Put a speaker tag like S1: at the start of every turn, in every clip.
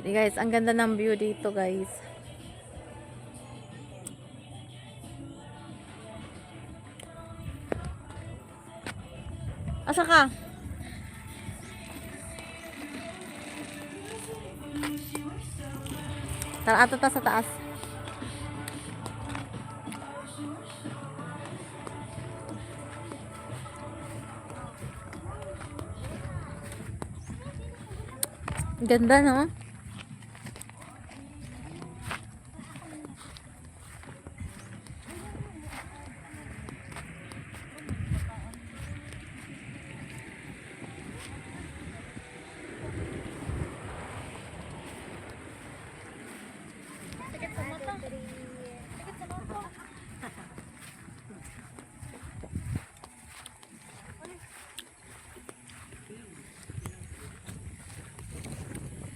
S1: Guys, ang ganda ng view dito, guys. Asa ka? Tara, ato ta sa taas. Ganda, no?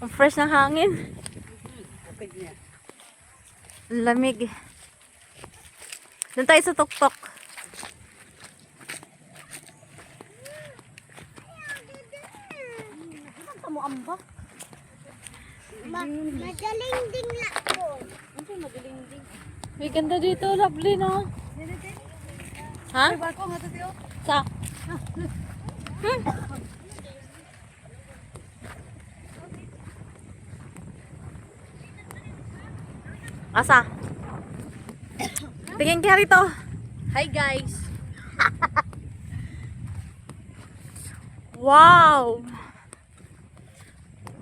S1: Ang fresh ng hangin. Lamig. Doon tayo sa tuktok.
S2: Madaling ding lang po.
S1: May ganda dito, lovely, no? Ha? Sa? Asa? Tingin ka rito.
S2: Hi guys.
S1: Wow!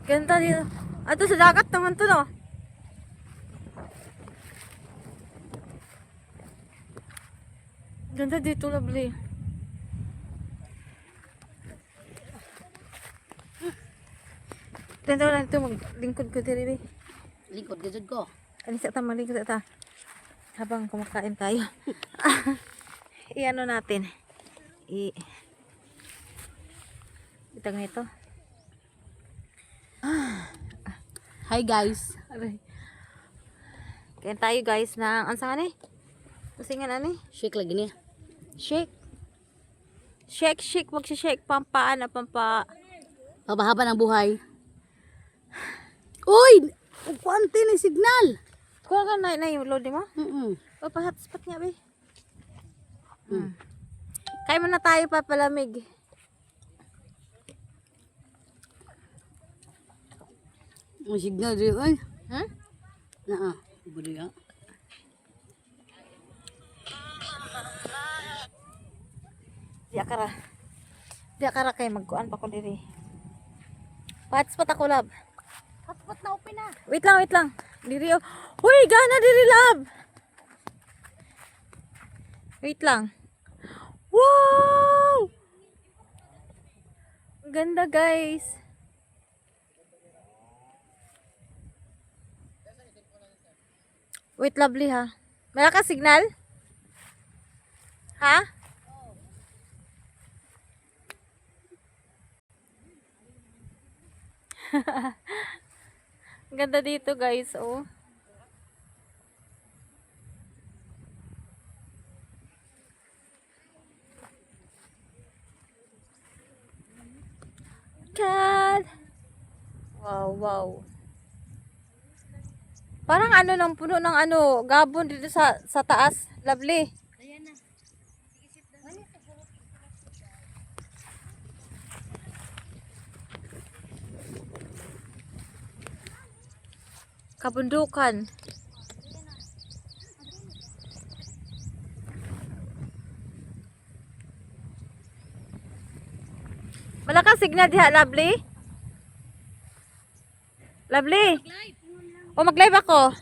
S1: Ganda dito. Ato sa dagat naman to, no? Ganda dito, lovely. Ganda lang ito, maglingkod ko dito.
S2: Lingkod gajud ko.
S1: Ano sa ta, maglingkod sa ta. Habang kumakain tayo. I-ano natin. Itag nito.
S2: Hi guys.
S1: Aray. Kain tayo guys ng ansahan eh. Pusingan ano eh.
S2: Shake lagi niya.
S1: Shake. Shake. Magsishake. Pampaan na pampa.
S2: Pabahaba ng buhay. Uy! Kuwante ni signal.
S1: Kuha ka na yung load mo? O pa-hotspot nga ba eh. Kaya mo na tayo papalamig.
S2: Ang signal dito ay.
S1: Hmm?
S2: Naa. Budi ka.
S1: Di akara kayo magkuan pa ko diri. Pa-hotspot ako, love.
S2: Hotspot na open na.
S1: Wait lang. Diri oh. Huy, gana diri, love. Wait lang. Wow! Ang ganda, guys. Wait, lovely ha. Wala ka signal? Ha? Ang ganda dito, guys, oh. God. Wow. Parang ano ng puno ng ano, gabon dito sa taas. Lovely.
S2: Ayan na.
S1: Kabundukan. Malakas signal diha, lovely. Lovely. O mag-live ako.